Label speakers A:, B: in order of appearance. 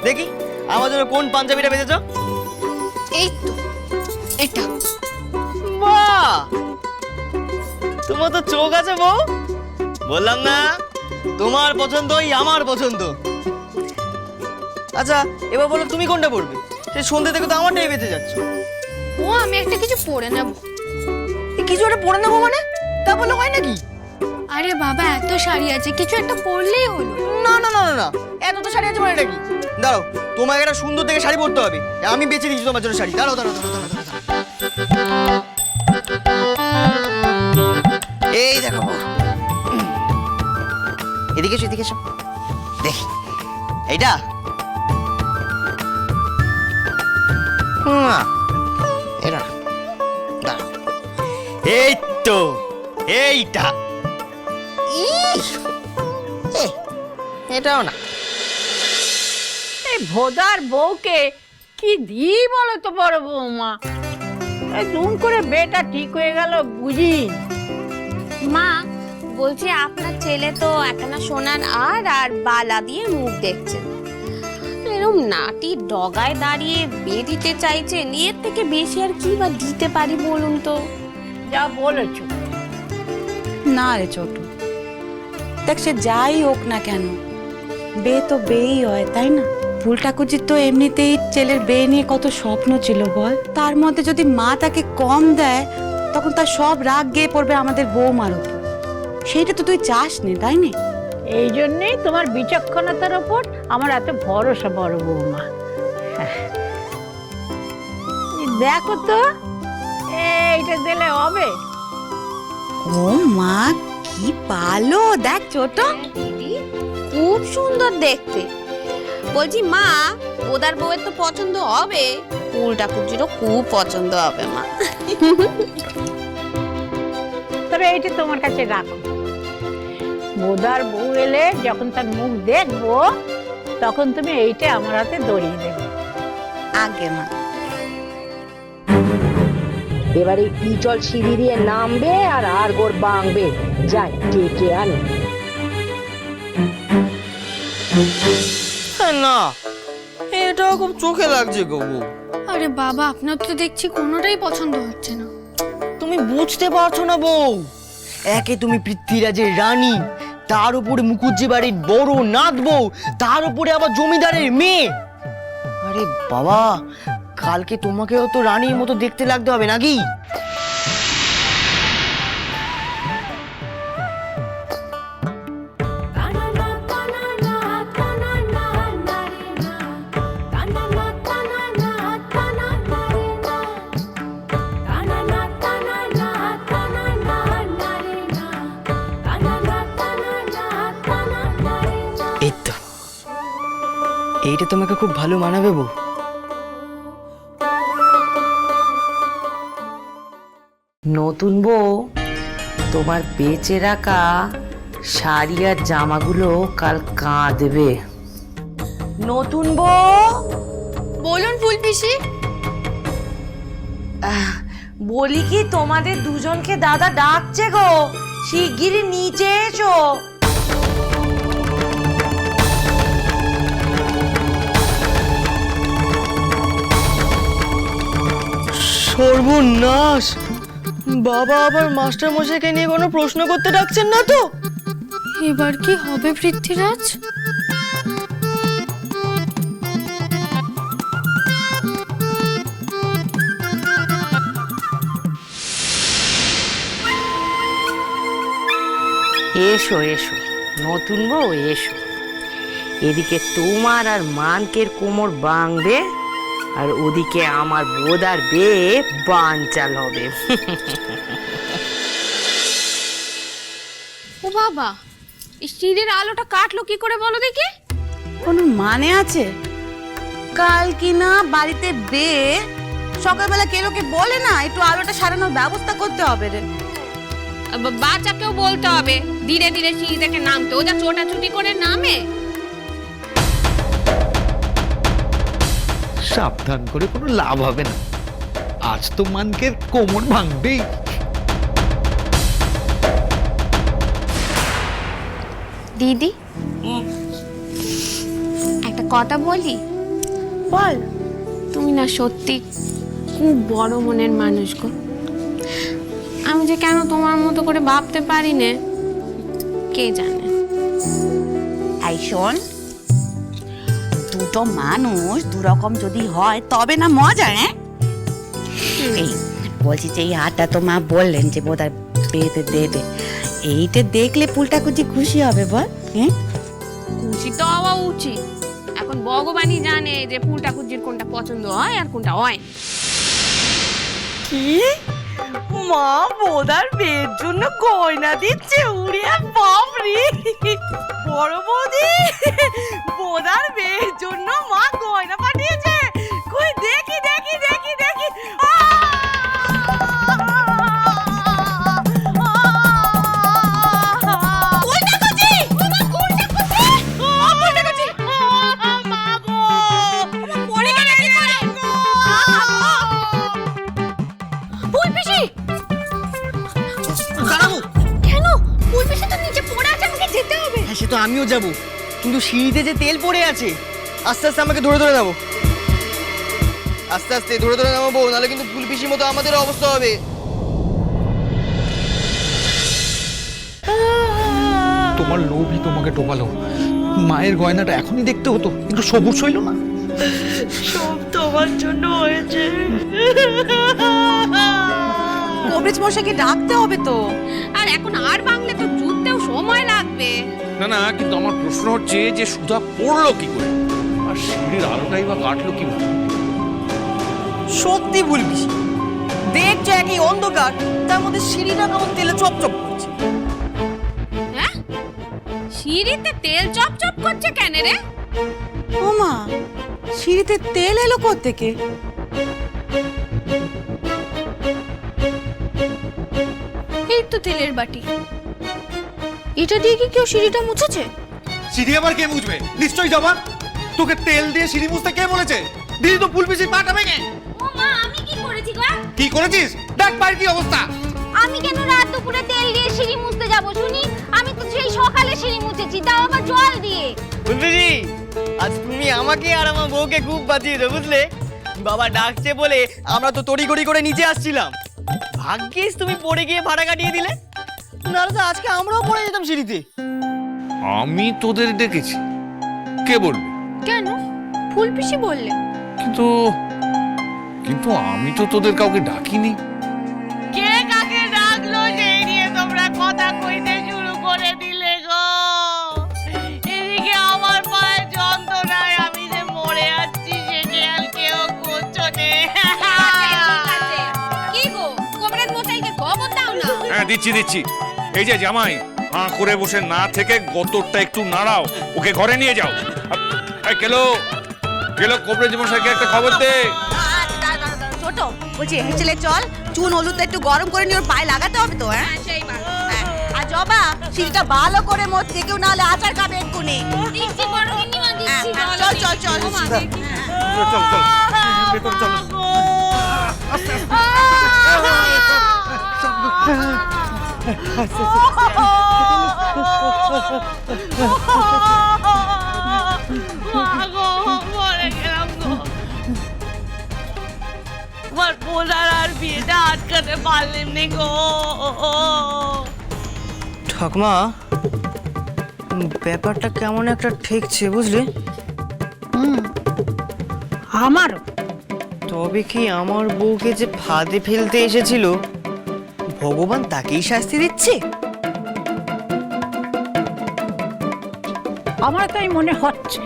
A: দেখি আমার জন্য কোন পাঞ্জাবিটা বেঁধেছ?
B: এই তো এটা।
A: বাহ, তোমার তো চোখ আছে বউ। বললাম না তোমার পছন্দই আমার পছন্দ। আচ্ছা এবার বলো তুমি কোনটা পরবে? সে সন্ধ্যে থেকে তো আমারটাই বেঁচে যাচ্ছ।
B: ও আমি একটা কিছু পরে নেব।
A: কিছু একটা পরে নেবো মানে? তা বলে হয় নাকি?
B: আরে বাবা এত শাড়ি আছে, কিছু একটা পরলেই হলো।
A: না না না না না, এত তো শাড়ি আছে মানে এটা কি? দাঁড়াও, তোমাকে একটা সুন্দর দেখে শাড়ি পরতে হবে। আমি বেঁচে দিচ্ছি তোমার জন্য শাড়ি। দাঁড়াও দাঁড়াও দাঁড়াও দাঁড়াও দাঁড়াও। এই দেখো বউ। এদিকে এসো এদিকে এসো, দেখি এইটা। এটা না, দাঁড়াও। এই তো এইটা। এটাও না।
C: এই ভোদার বউকে কি দিই বলো তো বড় বৌমা? এই দুম করে বেটা ঠিক হয়ে গেল বুঝি।
B: মা বলছি আপনার ছেলে তো একখানা সোনার আর বালা দিয়ে মুখ দেখছেন, এরকম নাটি ডগায় দাঁড়িয়ে বিয়ে দিতে চাইছেন, এর থেকে বেশি আর কি বা দিতে পারি বলুন তো?
C: যা বলেছো।
D: না রে ছোট, দেখ সে যাই হোক না কেন, বিয়ে তো বিয়েই হয়, তাই না? ফুল ঠাকুরজির তো এমনিতেই ছেলের বিয়ে নিয়ে কত স্বপ্ন ছিল বল। তার মধ্যে যদি মা তাকে কম দেয় তখন তার সব রাগ গিয়ে পড়বে আমাদের বৌমার উপর। সেইটা তো তুই চাস নি, তাই না?
C: এই জন্যেই তোমার বিচক্ষণতার ওপর আমার এত ভরসা বড় বৌমা। দেখো তো এইটা দিলে হবে?
D: ও মা কি ভালো, দেখ ছোট।
B: দিদি খুব সুন্দর দেখতে। বলছি মা ওদার বউয়ের তো পছন্দ হবে, ফুল ঠাকুরজিরও খুব পছন্দ হবে মা।
C: তবে এইটা তোমার কাছে রাখো। ভোদার বউ এলে যখন তার মুখ দেখবো তখন তুমি এইটা আমার হাতে ধরিয়ে দেবে।
D: আগে মা।
E: এবার এই পিচল সিঁড়ি দিয়ে নামবে আর গোড় বাংবে। যাই কে আনে।
A: না, এটাও খুব চোখে লাগছে গো বউ।
B: আরে বাবা আপনার তো দেখছি কোনোটাই পছন্দ হচ্ছে না।
A: তুমি বুঝতে পারছো না বউ, একে তুমি পৃথ্বীরাজের রানী, তার উপরে মুখুজ্জি বাড়ির বড় নাত বউ, তার উপরে আবার জমিদারের মেয়ে। আরে বাবা, কালকে তোমাকেও তো রানীর মতো দেখতে লাগতে হবে নাকি? এই তো, এইটা তোমাকে খুব ভালো মানাবে বউ।
F: নতুন বউ, তোমার বেচে রাখা শাড়ি আর জামাগুলো কাল কাঁদবে। নতুন বউ,
B: বলুন ফুল পিসি।
F: বলি কি তোমাদের দুজনকে দাদা ডাকছে গো, শিগগিরই নিচে এসো।
A: সর্বনাশ, বাবা আবার মাস্টার মশাইকে নিয়ে কোনো প্রশ্ন করতে ডাকছেন না তো?
B: এবার কি হবে পৃথ্বীরাজ?
F: এসো এসো নতুন বউ এসো। এদিকে তোমার আর মানকের কোমর বাংবে, আর ওদিকে আমার বোদার বেয়ে বানচাল হবে।
B: ও বাবা, এই সিঁড়ির আলোটা কাটলো কি করে বলো দেখি?
D: কোনো মানে আছে? কাল কি না বাড়িতে বিয়ে, সকালবেলা কে লোকে বলে না একটু আলোটা সারানোর ব্যবস্থা করতে হবে রে।
B: বাচ্চাকেও বলতে হবে ধীরে ধীরে সিঁড়ি থেকে নামতে, ও যা ছোটাছুটি করে নামে।
G: সাবধান করে কোনো লাভ হবে না, আজ তো মানকের কোমর ভাঙবেই।
B: দিদি একটা কথা বলি। বল, তুমি না সত্যি খুব বড় মনের মানুষ গো। আমি যে কেন তোমার মতো করে ভাবতে পারি না কে জানে।
D: এই শোন, দুটো মানুষ দুরকম যদি হয় তবে না মজা। হ্যাঁ, এই বলছি যে এই হারটা তো মা বললেন যে বোধহয় পেতে দেবে, এইটা দেখলে ফুলটা কুচি খুশি হবে বল। হ্যাঁ,
B: খুশি তো হওয়া উচিত। এখন ভগবানই জানে যে ফুলটা কুজির কোনটা পছন্দ হয় আর কোনটা হয়।
F: কি মা বোদার বিয়ের জন্য গয়না দিচ্ছে? উড়িয়া বাপরে, বড় বৌদি বোদার বিয়ের জন্য মা গয়না পাঠিয়েছে। কই দেখি দেখি দেখি দেখি।
A: হ্যাঁ, সে তো আমিও যাব, কিন্তু সিঁড়িতে যে তেল পড়ে আছে, আস্তে আস্তে আমাকে ধরে ধরে নামো। আস্তে আস্তে ধরে ধরে নামাবো, নাহলে কিন্তু ফুলপিসির মতো আমাদের অবস্থা হবে।
G: তোমার লোভই তোমাকে টোকালো। মায়ের গয়নাটা এখনই দেখতে হতো, কিন্তু সবুজ হইল না।
F: সব তোমার জন্য হয়েছে।
D: কবিরাজ মশাইকে ডাকতে হবে তো।
B: আর এখন আর বাংলে তো জুততেও সময় লাগবে।
H: না না, কিন্তু আমার প্রশ্ন হচ্ছে যে সুধা পড়লো কি করে, আর সিঁড়ির আলোটাই বা কাটলো কি?
A: সত্যি ফুলপিসি, দেখছো একই অন্ধকার, তার মধ্যে সিঁড়িটা কেমন তেলে চপচপ করছে।
B: হ্যাঁ, সিঁড়িতে তেল চপচপ করছে কেন রে?
D: ও মা, সিঁড়িতে তেল এলো কোত্থেকে?
B: এই তো তেলের বাটি, এটা দিয়ে কি কেউ সিঁড়িটা মুছেছে?
I: সিঁড়ি আবার কে মুছবে? নিশ্চয়ই জবান। তোকে তেল দিয়ে সিঁড়ি মুছতে কে বলেছে? দিদি তো ফুলপিসির পাটা ভেঙে।
B: ও মা, আমি কি করেছি গো?
I: কি করেছিস? দেখ পায়ের কি অবস্থা।
J: আমি কেন রাত দুপুরে তেল দিয়ে সিঁড়ি মুছতে যাব শুনি? আমি তো সেই সকালে সিঁড়ি মুছেছি, তাও আবার জল দিয়ে।
A: ফুলপিসি, আজ তুমি আমাকে আর আমার বউকে খুব বাঁচিয়েছো, বুঝলে? বাবা ডাকছে বলে আমরা তো তড়িঘড়ি করে নিচে আসছিলাম। ভাগ্যিস তুমি পড়ে গিয়ে ভাড়া কাটিয়ে দিলে, নাহলে তো আজকে আমরাও পড়ে যেতাম সিঁড়িতে।
H: আমি তোদের ডেকেছি, কে বলবে?
B: কেন? ফুলপিসি বললে।
H: কিন্তু কিন্তু আমি তো তোদের কাউকে ডাকিনি।
F: কে কাকে ডাকলো সেই নিয়ে তোমরা কথা কইতে শুরু করে দিলে গো। এদিকে আমার পায়ে যন্ত্রণায় আমি যে মরে যাচ্ছি, সে খেয়াল কেউ করছো নে।
B: কি গো, কবিরাজ মশাইকে খবর দাও না।
H: হ্যাঁ, দিচ্ছি দিচ্ছি। এই যে জামাই, হাঁ করে বসে না থেকে গতরটা একটু নাড়াও, ওকে ঘরে নিয়ে যাও। গেলো গেলো, কবিরাজ মশাইকে একটা খবর দে।
D: ছোট বলছি, হেঁচলে চল, চুন হলুদটা একটু গরম করে নিয়ে ওর পায়ে লাগাতে হবে তো। হ্যাঁ,
B: সেই বার
D: হ্যাঁ। আর জবা, সিঁড়িটা ভালো করে মরছে, কেউ নাহলে আচার খাবে এক্ষুনি।
B: দিচ্ছি, বড় গিন্নিমা দিচ্ছি।
D: হ্যাঁ, চল চল চল।
B: ও মা, দেখি।
I: চল চল ভেতর চলো।
F: মরে গেলাম গো। আমার বোনার আর বিয়েটা আটকাতে পারলেন নি গো।
A: ঠাকুমা, ব্যাপারটা কেমন একটা ঠেকছে, বুঝলে?
C: আমারও।
A: তবে কি আমার বউকে যে ফাঁদে ফেলতে এসেছিল, ভগবান তাকেই শাস্তি দিচ্ছে?
C: আমার তাই মনে হচ্ছে।